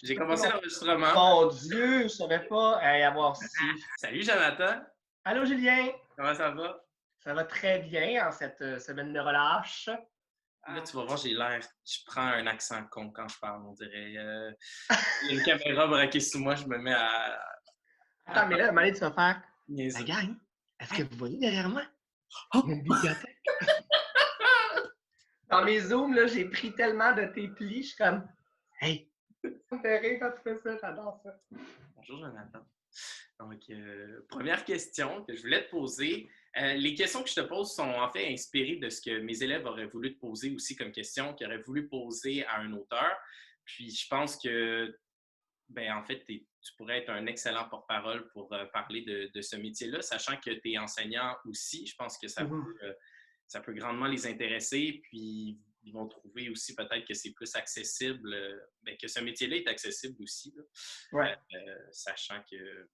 J'ai commencé l'enregistrement. Mon Dieu, je savais pas avoir si. Salut Jonathan, Allô Julien, comment ça va? ça va très bien en cette semaine de relâche. Là, tu vas voir, je prends un accent con quand je parle, on dirait. Il y a une caméra braquée sous moi, je me mets à Attends, mais là, à un moment parler donné, tu vas faire la niaiseux. gang, est-ce que vous voyez derrière moi? Il y a Oh! une bibliothèque. Dans mes zooms, là, j'ai pris tellement de tes plis, je suis comme hey, ça me fait rire quand tu fais ça, j'adore ça. Bonjour Jonathan. Donc, première question que je voulais te poser. Les questions que je te pose sont en fait inspirées de ce que mes élèves auraient voulu te poser aussi comme question, qu'ils auraient voulu poser à un auteur. Puis je pense que ben, en fait, tu pourrais être un excellent porte-parole pour parler de ce métier-là, sachant que tu es enseignant aussi. Je pense que Mhm. ça peut grandement les intéresser. Puis, ils vont trouver aussi peut-être que c'est plus accessible, ben, que ce métier-là est accessible aussi, là. Ouais. Sachant que,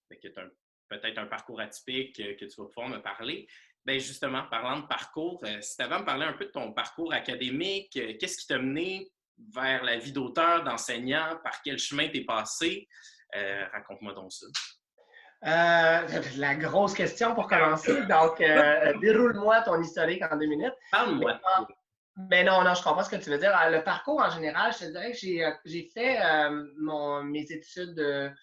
ben, que tu as peut-être un parcours atypique que tu vas pouvoir me parler. Ben justement, parlant de parcours, si tu avais à me parler un peu de ton parcours académique, qu'est-ce qui t'a mené vers la vie d'auteur, d'enseignant, par quel chemin t'es passé? Raconte-moi donc ça. La grosse question pour commencer. Donc, déroule-moi ton historique en 2 minutes. Mais, Parle-moi de toi. mais non, non, je comprends ce que tu veux dire. Le parcours en général, je te dirais que j'ai fait mes études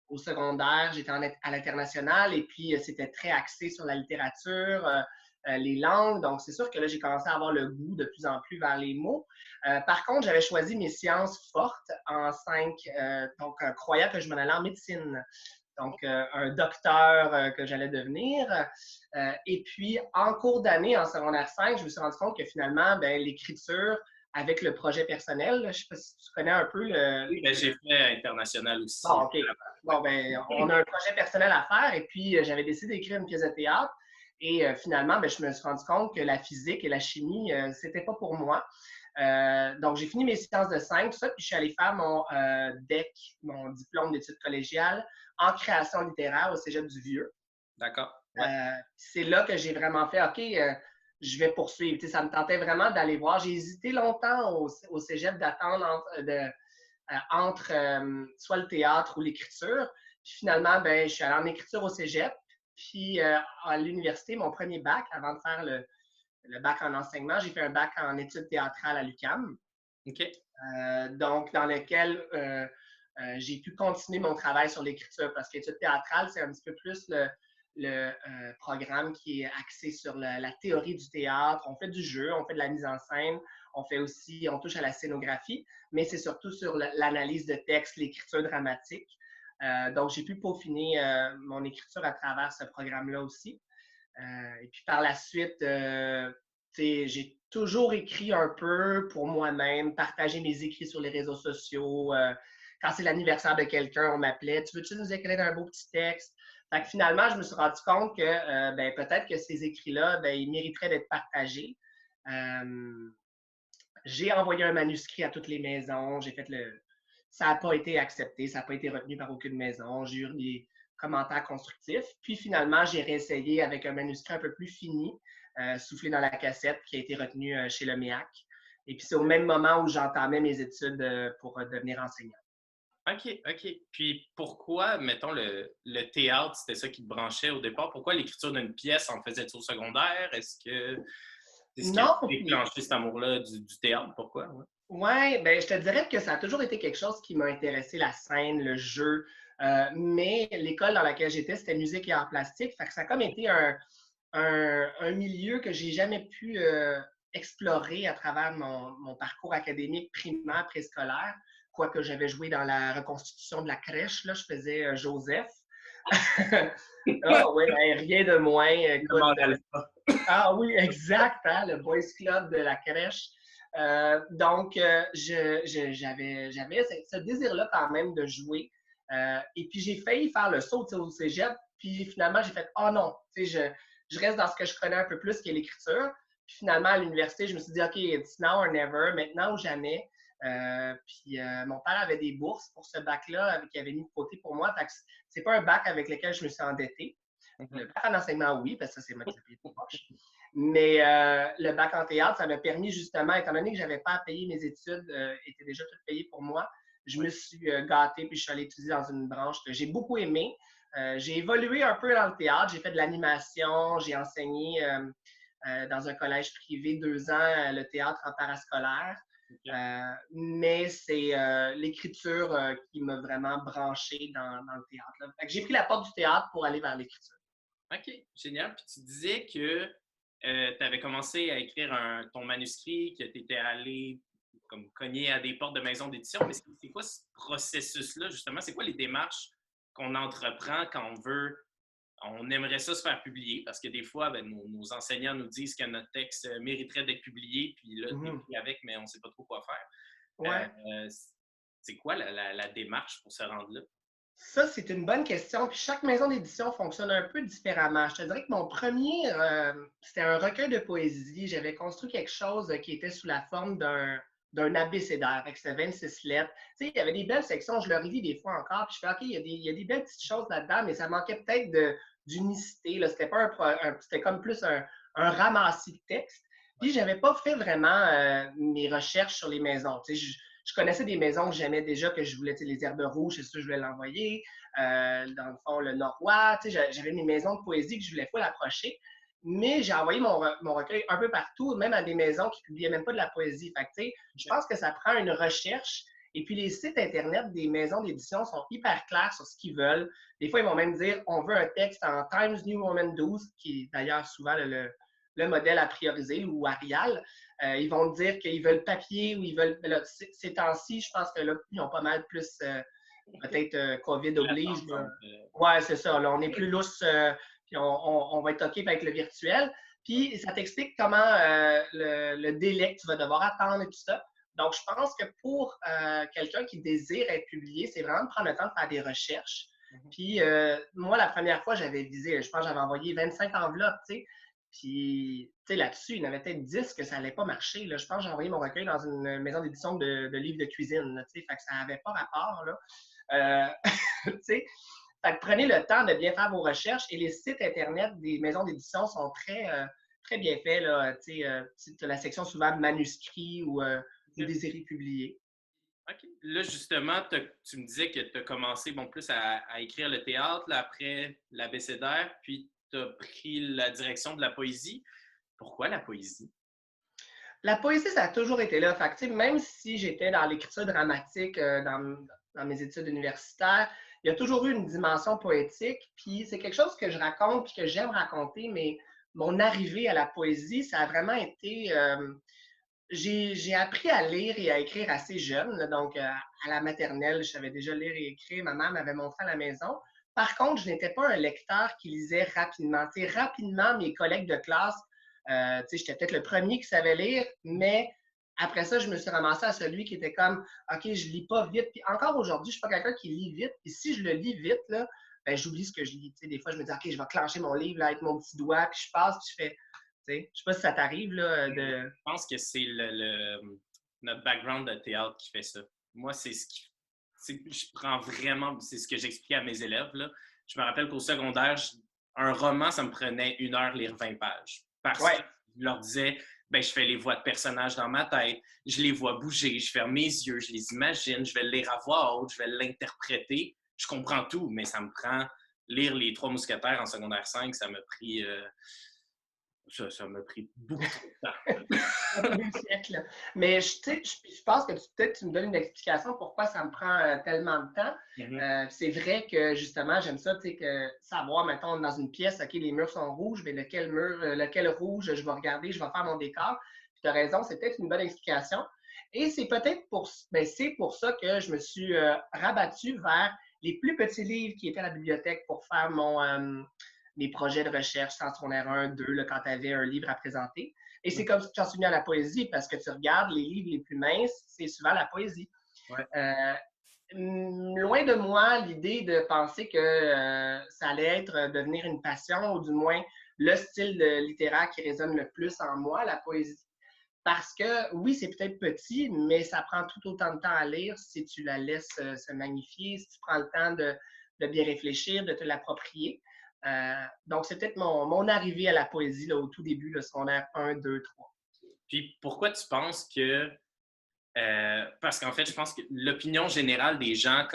au secondaire. J'étais à l'international et puis c'était très axé sur la littérature, les langues. Donc, c'est sûr que là, j'ai commencé à avoir le goût de plus en plus vers les mots. Par contre, j'avais choisi mes sciences fortes en 5, donc croyant que je m'en allais en médecine. Donc, un docteur que j'allais devenir. Et puis, en cours d'année, en secondaire 5, je me suis rendu compte que finalement, ben, l'écriture avec le projet personnel, je ne sais pas si tu connais un peu Oui, ben, j'ai fait international aussi. Bon, OK. Bon, ben, on a un projet personnel à faire et puis j'avais décidé d'écrire une pièce de théâtre. Et finalement, ben, je me suis rendu compte que la physique et la chimie, c'était pas pour moi. Donc, j'ai fini mes sciences de 5, tout ça, puis je suis allé faire mon DEC, mon diplôme d'études collégiales en création littéraire au Cégep du Vieux. D'accord. Ouais. C'est là que j'ai vraiment fait, OK, je vais poursuivre. Tu sais, ça me tentait vraiment d'aller voir. J'ai hésité longtemps au Cégep d'attendre entre soit le théâtre ou l'écriture. Puis finalement, ben, je suis allé en écriture au Cégep. Puis à l'université, mon premier bac, avant de faire le bac en enseignement, j'ai fait un bac en études théâtrales à l'UQAM. OK. Donc, dans lequel j'ai pu continuer mon travail sur l'écriture parce qu'études théâtrales, c'est un petit peu plus le programme qui est axé sur la théorie du théâtre. On fait du jeu, on fait de la mise en scène, on touche à la scénographie, mais c'est surtout sur l'analyse de texte, l'écriture dramatique. Donc, j'ai pu peaufiner mon écriture à travers ce programme-là aussi. Et puis par la suite, j'ai toujours écrit un peu pour moi-même, partager mes écrits sur les réseaux sociaux. Quand c'est l'anniversaire de quelqu'un, on m'appelait, tu veux-tu nous écrire un beau petit texte? Fait que finalement, je me suis rendu compte que ben, peut-être que ces écrits-là, ben, ils mériteraient d'être partagés. J'ai envoyé un manuscrit à toutes les maisons. Ça n'a pas été accepté, ça n'a pas été retenu par aucune maison. J'ai eu des commentaires constructifs. Puis finalement, j'ai réessayé avec un manuscrit un peu plus fini, soufflé dans la cassette, qui a été retenu chez le MEAC. Et puis c'est au même moment où j'entamais mes études pour devenir enseignant. OK, OK. Puis pourquoi, mettons, le théâtre, c'était ça qui te branchait au départ? Pourquoi l'écriture d'une pièce en faisait-tu au secondaire? C'est ce qui a Non, déclenché cet amour-là du théâtre? Pourquoi? Ouais. ouais, ben, je te dirais que ça a toujours été quelque chose qui m'a intéressé, la scène, le jeu. Mais l'école dans laquelle j'étais, c'était musique et arts plastiques. Fait que ça a comme été un milieu que j'ai jamais pu explorer à travers mon parcours académique primaire, préscolaire. Quoique j'avais joué dans la reconstitution de la crèche, là, je faisais Joseph. Ah oui, ben, rien de moins. Écoute, ah oui, exact, hein, le Boys Club de la crèche. Donc, j'avais ce désir-là quand même de jouer. Et puis, j'ai failli faire le saut au cégep. Puis, finalement, j'ai fait, oh non, je reste dans ce que je connais un peu plus, qui est l'écriture. Puis, finalement, à l'université, je me suis dit, OK, it's now or never, maintenant ou jamais. Mon père avait des bourses pour ce bac-là qu'il avait mis de côté pour moi. Fait que c'est pas un bac avec lequel je me suis endetté. Le bac en enseignement, oui, parce que ça, c'est moi qui ai payé de poche. Mais le bac en théâtre, ça m'a permis justement, étant donné que je n'avais pas à payer mes études, étaient déjà toutes payées pour moi, je me suis gâté puis je suis allé étudier dans une branche que j'ai beaucoup aimée. J'ai évolué un peu dans le théâtre, j'ai fait de l'animation, j'ai enseigné dans un collège privé 2 ans le théâtre en parascolaire. OK. Mais c'est l'écriture qui m'a vraiment branché dans le théâtre. Là. Fait que j'ai pris la porte du théâtre pour aller vers l'écriture. OK, génial. Puis tu disais que tu avais commencé à écrire ton manuscrit, que tu étais allé comme cogner à des portes de maisons d'édition, mais c'est quoi ce processus-là, justement? C'est quoi les démarches qu'on entreprend quand on aimerait ça se faire publier? Parce que des fois, ben, nos enseignants nous disent que notre texte mériterait d'être publié, puis là, tu es Mhm. pris avec, mais on ne sait pas trop quoi faire. Ouais. C'est quoi la démarche pour se rendre là? Ça, c'est une bonne question. Puis chaque maison d'édition fonctionne un peu différemment. Je te dirais que mon premier, c'était un recueil de poésie. J'avais construit quelque chose qui était sous la forme d'un abécédaire. C'était 26 lettres. Tu sais, il y avait des belles sections. Je le relis des fois encore. Puis je fais, OK, il y a des belles petites choses là-dedans, mais ça manquait peut-être d'unicité. C'était pas c'était comme plus un ramassis de texte. Puis j'avais pas fait vraiment mes recherches sur les maisons. Tu sais, je connaissais des maisons que j'aimais déjà, que je voulais, les Herbes Rouges, c'est sûr que je voulais l'envoyer. Dans le fond, le Noroît, j'avais mes maisons de poésie que je voulais pas l'approcher. Mais j'ai envoyé mon recueil un peu partout, même à des maisons qui publiaient même pas de la poésie. Fait que, je pense que ça prend une recherche. Et puis, les sites Internet des maisons d'édition sont hyper clairs sur ce qu'ils veulent. Des fois, ils vont même dire on veut un texte en Times New Roman 12, qui est d'ailleurs souvent le modèle à prioriser, ou Arial. Ils vont dire qu'ils veulent papier ou ils veulent. Là, ces temps-ci, je pense que là, ils ont pas mal plus. Peut-être COVID oblige. Ouais, c'est ça. Là, on est plus lousse, puis on va être OK avec le virtuel. Puis ça t'explique comment le délai que tu vas devoir attendre et tout ça. Donc, je pense que pour quelqu'un qui désire être publié, c'est vraiment de prendre le temps de faire des recherches. Puis moi, la première fois, j'avais visé, je pense que j'avais envoyé 25 enveloppes, tu sais. Puis, tu sais, là-dessus, il y en avait peut-être 10 que ça n'allait pas marcher. Là. Je pense que j'ai envoyé mon recueil dans une maison d'édition de livres de cuisine, là, tu sais. Fait que ça n'avait pas rapport, là. Tu sais, fait que prenez le temps de bien faire vos recherches et les sites Internet des maisons d'édition sont très bien faits. Là, tu as la section souvent manuscrits ou désirés publiés. OK. Là, justement, tu me disais que tu as commencé bon, plus à écrire le théâtre, là, après l'abécédaire, puis tu as pris la direction de la poésie. Pourquoi la poésie? La poésie, ça a toujours été là. Fait que, même si j'étais dans l'écriture dramatique dans mes études universitaires, il y a toujours eu une dimension poétique. Puis c'est quelque chose que je raconte puis que j'aime raconter, mais mon arrivée à la poésie, ça a vraiment été. J'ai appris à lire et à écrire assez jeune. Là, donc, à la maternelle, je savais déjà lire et écrire. Ma mère m'avait montré à la maison. Par contre, je n'étais pas un lecteur qui lisait rapidement. Tu sais, rapidement, mes collègues de classe, j'étais peut-être le premier qui savait lire, mais après ça, je me suis ramassé à celui qui était comme, OK, je lis pas vite. Puis encore aujourd'hui, je suis pas quelqu'un qui lit vite. Puis si je le lis vite, là, ben, j'oublie ce que je lis. Tu sais, des fois, je me dis, OK, je vais clencher mon livre là, avec mon petit doigt, puis je passe, puis je fais, tu sais, je sais pas si ça t'arrive, là, de... Je pense que c'est notre background de théâtre qui fait ça. Moi, c'est ce qui. Je prends vraiment. C'est ce que j'expliquais à mes élèves. Là. Je me rappelle qu'au secondaire, un roman, ça me prenait 1 heure lire 20 pages. Parce Ouais. que je leur disais, ben, je fais les voix de personnages dans ma tête, je les vois bouger, je ferme mes yeux, je les imagine, je vais le lire à voix haute, je vais l'interpréter. Je comprends tout, mais ça me prend. Lire Les Trois Mousquetaires en secondaire 5, ça m'a pris. Ça m'a pris beaucoup trop de temps. 2 siècles. Mais je pense que peut-être tu me donnes une explication pourquoi ça me prend tellement de temps. C'est vrai que justement, j'aime ça, que savoir, mettons, dans une pièce, OK, les murs sont rouges, mais lequel mur, lequel rouge, je vais regarder, je vais faire mon décor. Puis tu as raison, c'est peut-être une bonne explication. Et c'est peut-être c'est pour ça que je me suis rabattu vers les plus petits livres qui étaient à la bibliothèque pour faire mes projets de recherche, en secondaire 1, 2, là, quand tu avais un livre à présenter. Et c'est comme ça que j'en suis venu à la poésie, parce que tu regardes les livres les plus minces, c'est souvent la poésie. Ouais. Loin de moi l'idée de penser que ça allait devenir une passion, ou du moins le style littéraire qui résonne le plus en moi, la poésie. Parce que oui, c'est peut-être petit, mais ça prend tout autant de temps à lire si tu la laisses se magnifier, si tu prends le temps de bien réfléchir, de te l'approprier. Donc, c'est peut-être mon arrivée à la poésie là, au tout début, le secondaire 1, 2, 3. Puis pourquoi tu penses que Parce qu'en fait, je pense que l'opinion générale des gens,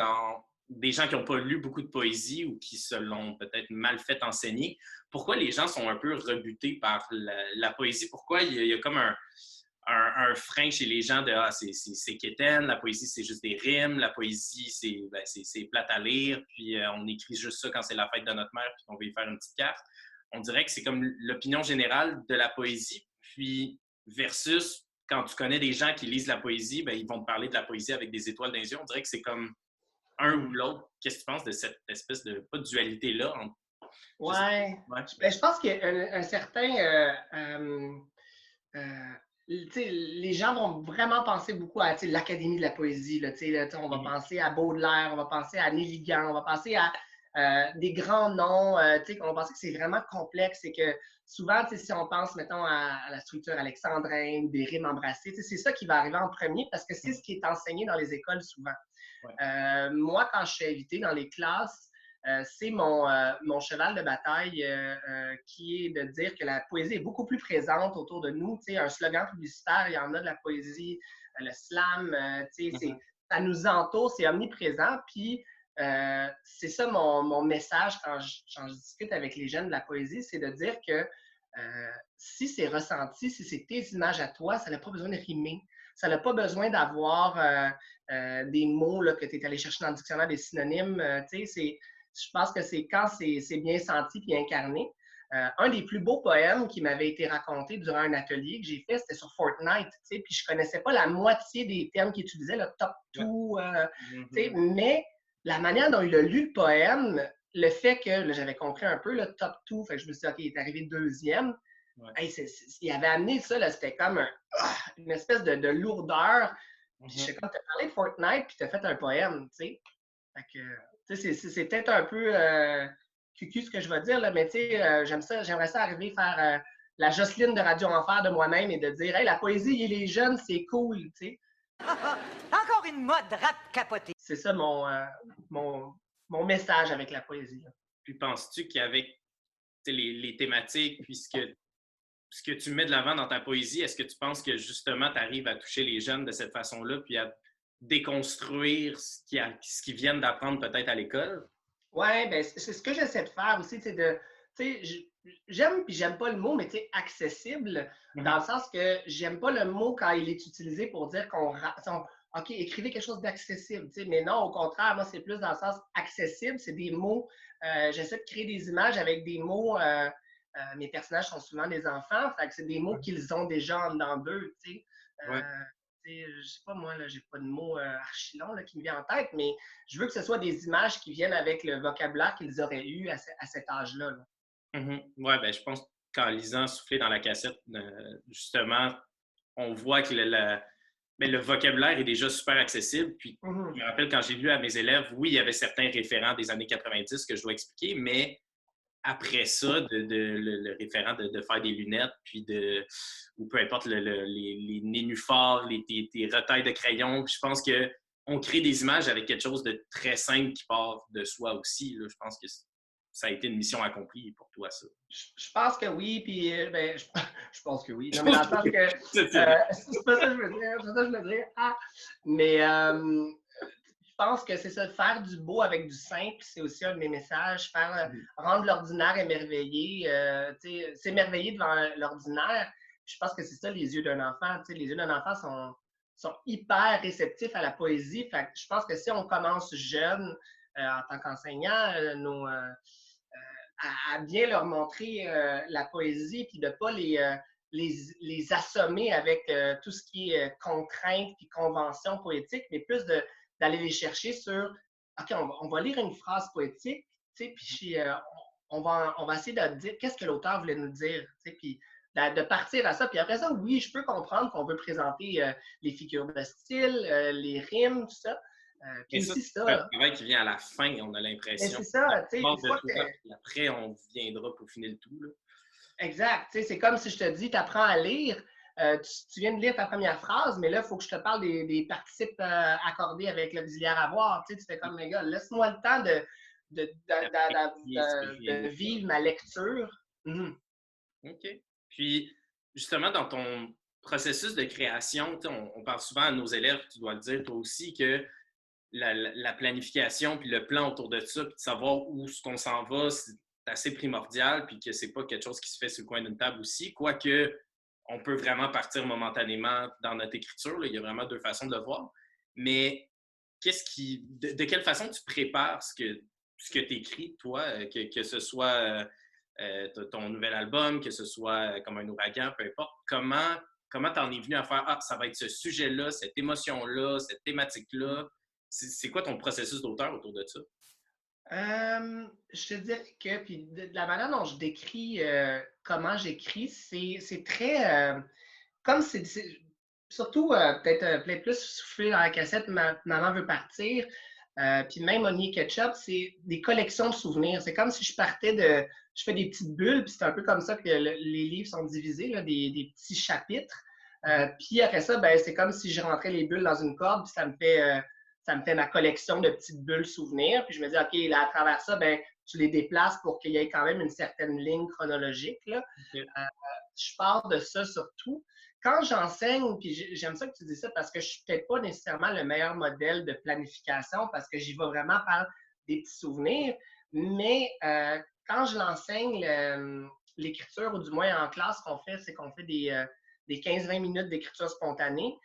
des gens qui n'ont pas lu beaucoup de poésie ou qui se l'ont peut-être mal fait enseigner, pourquoi les gens sont un peu rebutés par la poésie? Pourquoi il y a comme un frein chez les gens de « Ah, c'est quétaine, la poésie, c'est juste des rimes, la poésie, c'est plate à lire, puis on écrit juste ça quand c'est la fête de notre mère, puis on veut y faire une petite carte. » On dirait que c'est comme l'opinion générale de la poésie, puis versus quand tu connais des gens qui lisent la poésie, ben, ils vont te parler de la poésie avec des étoiles dans les yeux. On dirait que c'est comme un ou l'autre. Qu'est-ce que tu penses de cette espèce de, pas de dualité-là? Ouais. Ouais. Ben, je pense qu'il y a un certain. Les gens vont vraiment penser beaucoup à l'Académie de la poésie. Là, on va penser à Baudelaire, on va penser à Néligan, on va penser à des grands noms. On va penser que c'est vraiment complexe et que souvent, si on pense, mettons, à la structure alexandrine, des rimes embrassées, c'est ça qui va arriver en premier parce que c'est ce qui est enseigné dans les écoles souvent. Ouais. Moi, quand je suis invité dans les classes, c'est mon cheval de bataille qui est de dire que la poésie est beaucoup plus présente autour de nous. Un slogan publicitaire, il y en a de la poésie, le slam, ça nous entoure, c'est omniprésent. Puis c'est ça mon message quand je discute avec les jeunes de la poésie, c'est de dire que si c'est ressenti, si c'est tes images à toi, ça n'a pas besoin de rimer. Ça n'a pas besoin d'avoir des mots là, que tu es allé chercher dans le dictionnaire, des synonymes. Je pense que c'est quand c'est bien senti et incarné. Un des plus beaux poèmes qui m'avait été raconté durant un atelier que j'ai fait, c'était sur Fortnite. Puis je ne connaissais pas la moitié des termes qu'il utilisait, le top 2. Mais la manière dont il a lu le poème, le fait que là, j'avais compris un peu le top 2, fait que je me suis dit, OK, il est arrivé deuxième. Ouais. Hey, il avait amené ça, c'était comme une espèce de lourdeur. Puis je sais quand tu as parlé de Fortnite, puis tu as fait un poème, tu sais. C'est peut-être un peu cucu ce que je vais dire, là, mais j'aimerais ça arriver à faire la Jocelyne de Radio Enfer de moi-même et de dire, hey, la poésie et les jeunes, c'est cool, tu sais. Encore une mode rap capotée. C'est ça mon message avec la poésie. Là. Puis penses-tu qu'avec les thématiques, puis ce que tu mets de l'avant dans ta poésie, est-ce que tu penses que justement tu arrives à toucher les jeunes de cette façon-là, puis à déconstruire ce qu'ils viennent d'apprendre peut-être à l'école? Oui, ben c'est ce que j'essaie de faire aussi, j'aime puis j'aime pas le mot, mais accessible, dans le sens que j'aime pas le mot quand il est utilisé pour dire OK, écrivez quelque chose d'accessible, mais non, au contraire, moi, c'est plus dans le sens accessible, c'est des mots, j'essaie de créer des images avec des mots, mes personnages sont souvent des enfants, fait que c'est des mots qu'ils ont déjà en dedans d'eux, je sais pas, moi, là, j'ai pas de mots archi longs qui me viennent en tête, mais je veux que ce soit des images qui viennent avec le vocabulaire qu'ils auraient eu à cet âge-là. Là. Oui, ben, je pense qu'en lisant Souffler dans la cassette, justement, on voit que le vocabulaire est déjà super accessible. Puis, je me rappelle quand j'ai lu à mes élèves, oui, il y avait certains référents des années 90 que je dois expliquer, mais après ça, le référent de faire des lunettes, puis ou peu importe les nénuphars, tes retailles de crayons. Puis je pense qu'on crée des images avec quelque chose de très simple qui part de soi aussi. Là. Je pense que ça a été une mission accomplie pour toi, ça. Je pense que oui, puis je pense que oui. Non, mais dans le sens que c'est pas ça que je veux dire, c'est ça que je veux dire. Ah! Mais je pense que c'est ça, de faire du beau avec du simple, c'est aussi un de mes messages, rendre l'ordinaire émerveillé, s'émerveiller devant l'ordinaire. Je pense que c'est ça les yeux d'un enfant. Les yeux d'un enfant sont hyper réceptifs à la poésie. Fait que je pense que si on commence jeune, en tant qu'enseignant, à bien leur montrer la poésie, puis de ne pas les assommer avec tout ce qui est contraintes et conventions poétiques, mais plus d'aller les chercher sur OK, on va lire une phrase poétique, puis on va essayer de dire qu'est-ce que l'auteur voulait nous dire, puis de partir à ça. Puis après ça, oui, je peux comprendre qu'on veut présenter les figures de style, les rimes, tout ça. Puis aussi, c'est un travail qui vient à la fin, on a l'impression. C'est ça, tu sais. Après, on viendra pour finir le tout. Là. Exact. C'est comme si je te dis, tu apprends à lire, tu viens de lire ta première phrase, mais là, il faut que je te parle des participes accordés avec l'auxiliaire avoir. Tu fais comme, les gars, laisse-moi le temps de vivre ma lecture. OK. Puis, justement, dans ton processus de création, on parle souvent à nos élèves, tu dois le dire toi aussi, que la planification puis le plan autour de ça, puis de savoir où ce qu'on s'en va, c'est assez primordial, puis que c'est pas quelque chose qui se fait sur le coin d'une table aussi, quoique on peut vraiment partir momentanément dans notre écriture, là. Il y a vraiment deux façons de le voir. Mais de quelle façon tu prépares ce que tu écris, toi, que ce soit ton nouvel album, que ce soit comme un ouragan, peu importe, comment t'en es venu à faire, ah, ça va être ce sujet-là, cette émotion-là, cette thématique-là? C'est quoi ton processus d'auteur autour de ça? Je te dirais que, puis de la manière dont je décris comment j'écris, c'est très, comme surtout peut-être plein plus soufflé dans la cassette, Maman veut partir, puis même Honey Ketchup, c'est des collections de souvenirs. C'est comme si je fais des petites bulles, puis c'est un peu comme ça que les livres sont divisés, là, des petits chapitres. Puis après ça, ben, c'est comme si je rentrais les bulles dans une corde, puis ça me fait ma collection de petites bulles souvenirs. Puis je me dis, OK, là, à travers ça, ben, tu les déplaces pour qu'il y ait quand même une certaine ligne chronologique, là. Okay. Je pars de ça surtout. Quand j'enseigne, puis j'aime ça que tu dis ça parce que je ne suis peut-être pas nécessairement le meilleur modèle de planification parce que j'y vais vraiment par des petits souvenirs, mais quand je l'enseigne, l'écriture, ou du moins en classe, ce qu'on fait, c'est qu'on fait des 15-20 minutes d'écriture spontanée.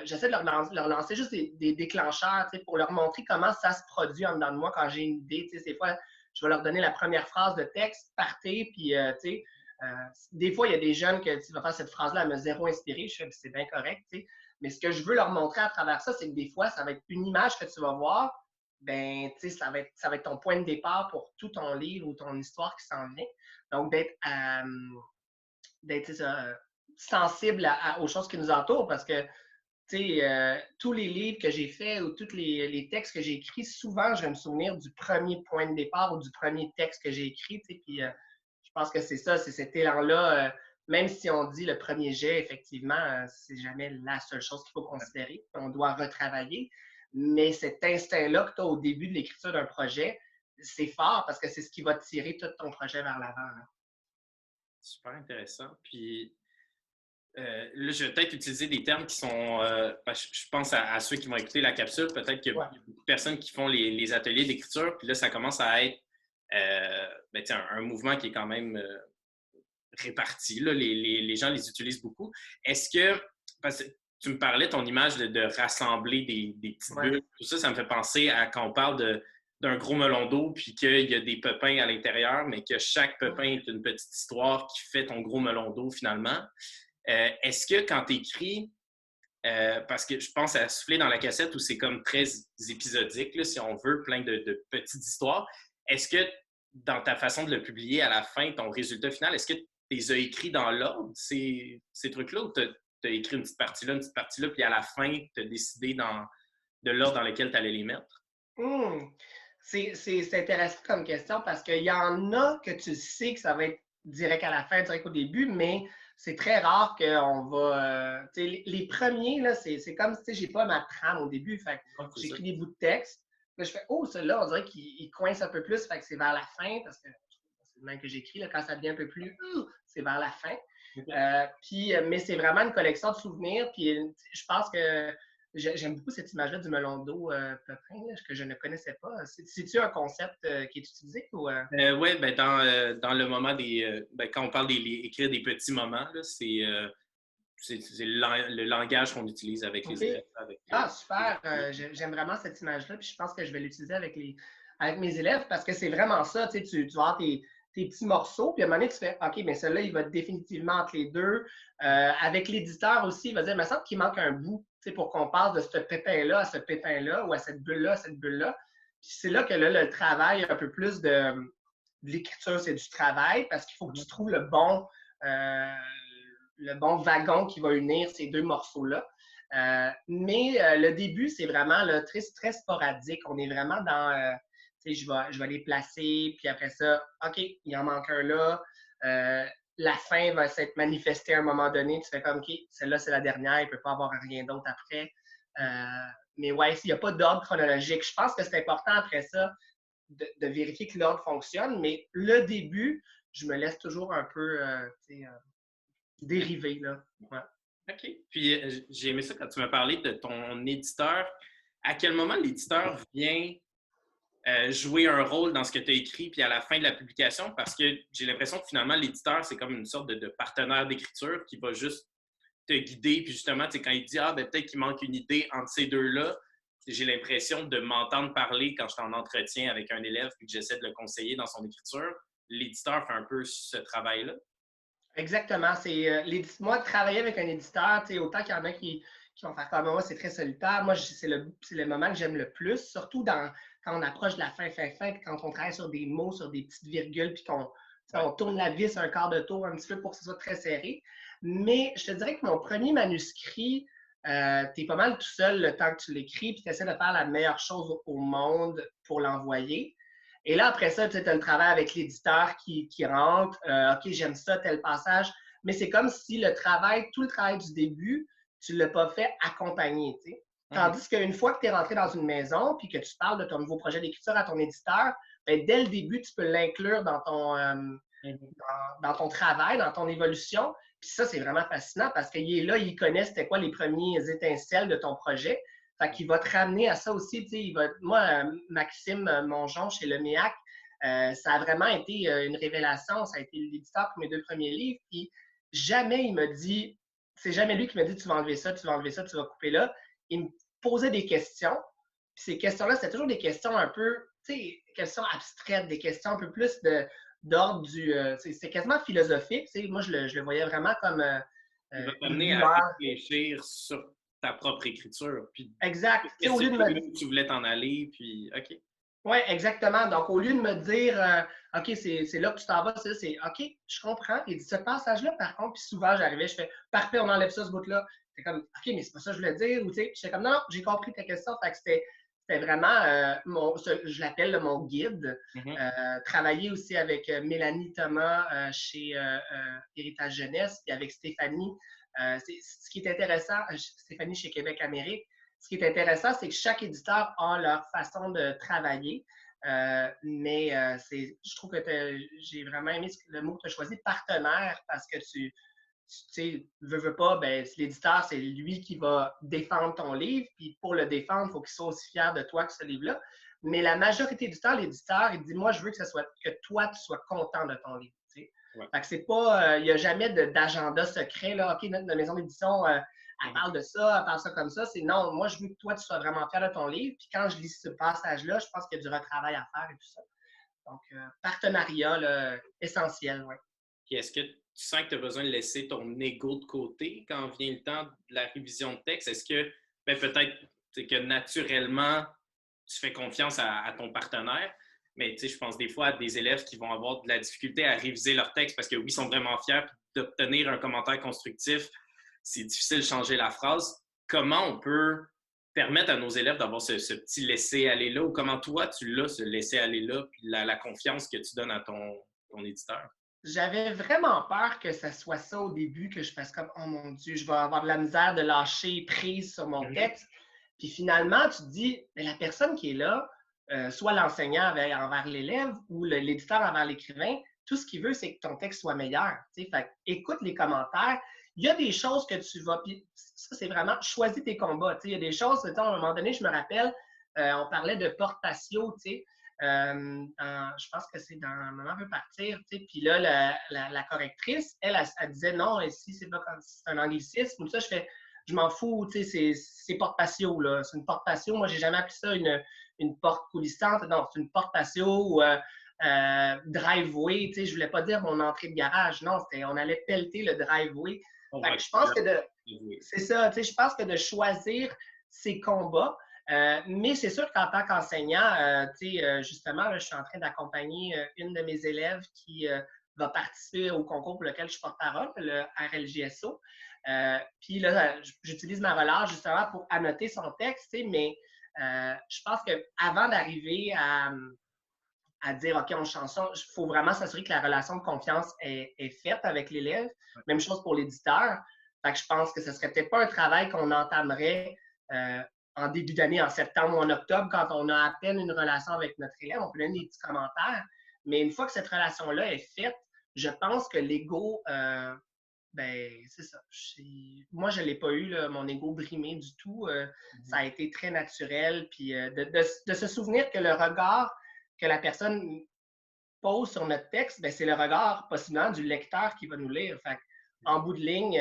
J'essaie de leur lancer juste des déclencheurs pour leur montrer comment ça se produit en dedans de moi quand j'ai une idée. Des fois, je vais leur donner la première phrase de texte, partez, puis des fois, il y a des jeunes qui vont faire cette phrase-là, elle m'a zéro inspiré. Je fais, c'est bien correct. Mais ce que je veux leur montrer à travers ça, c'est que des fois, ça va être une image que tu vas voir, ben, ça va être ton point de départ pour tout ton livre ou ton histoire qui s'en vient. Donc, d'être sensible aux choses qui nous entourent parce que tous les livres que j'ai faits ou tous les textes que j'ai écrits, souvent, je vais me souvenir du premier point de départ ou du premier texte que j'ai écrit. Puis je pense que c'est ça, c'est cet élan-là. Même si on dit le premier jet, effectivement, c'est jamais la seule chose qu'il faut considérer. On doit retravailler. Mais cet instinct-là que tu as au début de l'écriture d'un projet, c'est fort parce que c'est ce qui va tirer tout ton projet vers l'avant. Super intéressant. Puis là, je vais peut-être utiliser des termes qui sont. Je pense à ceux qui vont écouter la capsule. Peut-être qu'il y a beaucoup de personnes qui font les ateliers d'écriture. Puis là, ça commence à être un mouvement qui est quand même réparti. Là. Les gens les utilisent beaucoup. Est-ce que. Parce que tu me parlais, ton image de rassembler des petites bulles, tout ça, ça me fait penser à quand on parle d'un gros melon d'eau, puis qu'il y a des pépins à l'intérieur, mais que chaque pépin est une petite histoire qui fait ton gros melon d'eau finalement. Est-ce que quand tu écris, parce que je pense à Souffler dans la cassette où c'est comme très épisodique, là, si on veut, plein de petites histoires, est-ce que dans ta façon de le publier à la fin, ton résultat final, est-ce que tu les as écrits dans l'ordre, ces trucs-là, ou tu as écrit une petite partie là, puis à la fin, tu as décidé de l'ordre dans lequel tu allais les mettre? C'est intéressant comme question parce qu'il y en a que tu sais que ça va être direct à la fin, direct au début, mais c'est très rare qu'on va. Les premiers, là, c'est comme si j'ai pas ma trame au début. Fait que j'écris des bouts de texte. Là, je fais, oh, celui-là, on dirait qu'il coince un peu plus, fait que c'est vers la fin, parce que c'est le même que j'écris. Quand ça devient un peu plus, c'est vers la fin. Mais c'est vraiment une collection de souvenirs. Puis je pense que j'aime beaucoup cette image-là du melon d'eau pépin, que je ne connaissais pas. C'est-tu un concept qui est utilisé? Oui, dans le moment quand on parle d'écrire des petits moments, là, c'est le langage qu'on utilise avec les élèves. Super! J'aime vraiment cette image-là, puis je pense que je vais l'utiliser avec mes élèves parce que c'est vraiment ça. Tu vas avoir tes petits morceaux, puis à un moment donné, tu fais OK, bien celui-là, il va définitivement entre les deux. Avec l'éditeur aussi, il va dire, il me semble qu'il manque un bout pour qu'on passe de ce pépin-là à ce pépin-là ou à cette bulle-là à cette bulle-là. Puis c'est là que le travail, un peu plus de l'écriture, c'est du travail parce qu'il faut que tu trouves le bon wagon qui va unir ces deux morceaux-là. Mais le début, c'est vraiment très, très sporadique. On est vraiment dans, je vais les placer, puis après ça, OK, il en manque un là. La fin va s'être manifestée à un moment donné. Tu fais comme, OK, celle-là, c'est la dernière, il ne peut pas avoir rien d'autre après. Mais ouais, s'il n'y a pas d'ordre chronologique, je pense que c'est important après ça de vérifier que l'ordre fonctionne, mais le début, je me laisse toujours un peu dériver. Là. Ouais. OK. Puis j'ai aimé ça quand tu m'as parlé de ton éditeur. À quel moment l'éditeur vient jouer un rôle dans ce que tu as écrit, puis à la fin de la publication? Parce que j'ai l'impression que finalement, l'éditeur, c'est comme une sorte de partenaire d'écriture qui va juste te guider. Puis justement, quand il dit, ah, ben, peut-être qu'il manque une idée entre ces deux-là, j'ai l'impression de m'entendre parler quand je suis en entretien avec un élève puis que j'essaie de le conseiller dans son écriture. L'éditeur fait un peu ce travail-là. Exactement. Moi, travailler avec un éditeur, autant qu'il y en a qui vont faire comme moi, c'est très solitaire. Moi, c'est le moment que j'aime le plus, surtout quand on approche de la fin, quand on travaille sur des mots, sur des petites virgules, puis on tourne la vis un quart de tour un petit peu pour que ce soit très serré. Mais je te dirais que mon premier manuscrit, tu es pas mal tout seul le temps que tu l'écris, puis tu essaies de faire la meilleure chose au monde pour l'envoyer. Et là, après ça, tu as le travail avec l'éditeur qui rentre. OK, j'aime ça, tel passage. Mais c'est comme si tout le travail du début, tu ne l'as pas fait accompagner. T'sais. Tandis qu'une fois que tu es rentré dans une maison puis que tu parles de ton nouveau projet d'écriture à ton éditeur, bien, dès le début, tu peux l'inclure dans ton travail, dans ton évolution. Puis ça, c'est vraiment fascinant parce qu'il est là, il connaît c'était quoi les premiers étincelles de ton projet. Fait qu'il va te ramener à ça aussi. Moi, Maxime Mongeon chez Le Méac, ça a vraiment été une révélation. Ça a été l'éditeur pour mes 2 premiers livres. Puis jamais il me dit, c'est jamais lui qui me dit tu vas enlever ça, tu vas enlever ça, tu vas couper là. Il me posait des questions. Puis ces questions-là, c'était toujours des questions un peu, questions abstraites, des questions un peu plus d'ordre du. C'est quasiment philosophique. Moi, je le voyais vraiment comme. Il va Une t'amener à lueur. réfléchir sur ta propre écriture. Puis, Exact. Au lieu de là me où tu voulais t'en aller, puis OK. Oui, exactement. Donc, au lieu de me dire, OK, c'est là que tu t'en vas, c'est OK, je comprends. Il dit ce passage-là, par contre, puis souvent, j'arrivais, je fais parfait, on enlève ça, ce bout-là. C'est comme, OK, mais c'est pas ça que je voulais dire. Ou, tu sais, j'étais comme, non, j'ai compris ta question. Fait que c'était vraiment, je l'appelle mon guide. Travailler aussi avec Mélanie Thomas chez Héritage Jeunesse, puis avec Stéphanie. Ce qui est intéressant, Stéphanie chez Québec Amérique, ce qui est intéressant, c'est que chaque éditeur a leur façon de travailler. Je trouve que j'ai vraiment aimé le mot que tu as choisi, partenaire, parce que tu sais, veux pas, ben, l'éditeur, c'est lui qui va défendre ton livre, puis pour le défendre, il faut qu'il soit aussi fier de toi que ce livre-là. Mais la majorité du temps, l'éditeur, il dit, moi, je veux que toi, tu sois content de ton livre. Ouais. Fait que c'est pas, il n'y a jamais d'agenda secret, là, OK, notre maison d'édition, elle parle de ça, elle parle ça comme ça. C'est non, moi, je veux que toi, tu sois vraiment fier de ton livre. Puis quand je lis ce passage-là, je pense qu'il y a du retravail à faire et tout ça. Donc, partenariat là, essentiel, oui. Puis est-ce que tu sens que tu as besoin de laisser ton ego de côté quand vient le temps de la révision de texte? Est-ce que peut-être que naturellement, tu fais confiance à ton partenaire, mais je pense des fois à des élèves qui vont avoir de la difficulté à réviser leur texte parce que oui, ils sont vraiment fiers d'obtenir un commentaire constructif. C'est difficile de changer la phrase. Comment on peut permettre à nos élèves d'avoir ce petit laisser-aller-là ou comment toi, tu l'as, ce laisser-aller-là, puis la confiance que tu donnes à ton éditeur? J'avais vraiment peur que ça soit ça au début, que je fasse comme « Oh mon Dieu, je vais avoir de la misère de lâcher prise sur mon texte. » Puis finalement, tu te dis, mais la personne qui est là, soit l'enseignant envers l'élève ou l'éditeur envers l'écrivain, tout ce qu'il veut, c'est que ton texte soit meilleur. Fait, écoute les commentaires. Il y a des choses que tu vas... Puis ça, c'est vraiment choisis tes combats. Il y a des choses, à un moment donné, je me rappelle, on parlait de porte-patio, je pense que c'est dans Maman veut partir, puis là, la correctrice, elle disait non, ici, c'est pas comme c'est un anglicisme, ou ça, je m'en fous, c'est porte-patio, là. C'est une porte-patio. Moi, j'ai jamais appelé ça une porte coulissante. Non, c'est une porte-patio ou driveway. Je voulais pas dire mon entrée de garage. Non, on allait pelleter le driveway. Je pense que c'est ça, je pense que de choisir ses combats. Mais c'est sûr qu'en tant qu'enseignant, justement, là, je suis en train d'accompagner une de mes élèves qui va participer au concours pour lequel je porte-parole, le RLJSO. Puis là, j'utilise ma relâche justement pour annoter son texte, mais je pense qu'avant d'arriver à dire OK, on chanson, il faut vraiment s'assurer que la relation de confiance est faite avec l'élève. Même chose pour l'éditeur. Fait que je pense que ce serait peut-être pas un travail qu'on entamerait en début d'année, en septembre ou en octobre, quand on a à peine une relation avec notre élève. On peut donner des petits commentaires. Mais une fois que cette relation-là est faite, je pense que l'ego ben, c'est ça. Moi, je ne l'ai pas eu, là, mon ego brimé du tout. Ça a été très naturel. Puis de se souvenir que le regard que la personne pose sur notre texte, ben, c'est le regard possiblement du lecteur qui va nous lire. Fait en bout de ligne,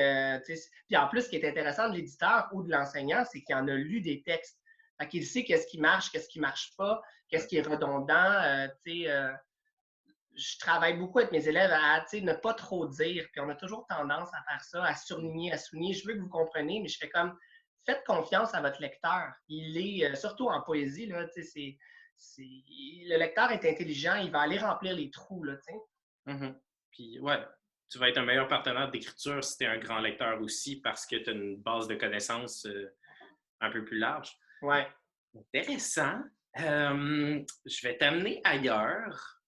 puis en plus, ce qui est intéressant de l'éditeur ou de l'enseignant, c'est qu'il en a lu des textes. Fait qu'il sait qu'est-ce qui marche, qu'est-ce qui marche pas, qu'est-ce qui est redondant. Je travaille beaucoup avec mes élèves à ne pas trop dire. Puis on a toujours tendance à faire ça, à surligner, à souligner. Je veux que vous compreniez, mais je fais comme, faites confiance à votre lecteur. Il est, surtout en poésie, là, le lecteur est intelligent, il va aller remplir les trous, là, Puis, ouais, tu vas être un meilleur partenaire d'écriture si tu es un grand lecteur aussi parce que tu as une base de connaissances un peu plus large. Ouais. Intéressant. Je vais t'amener ailleurs.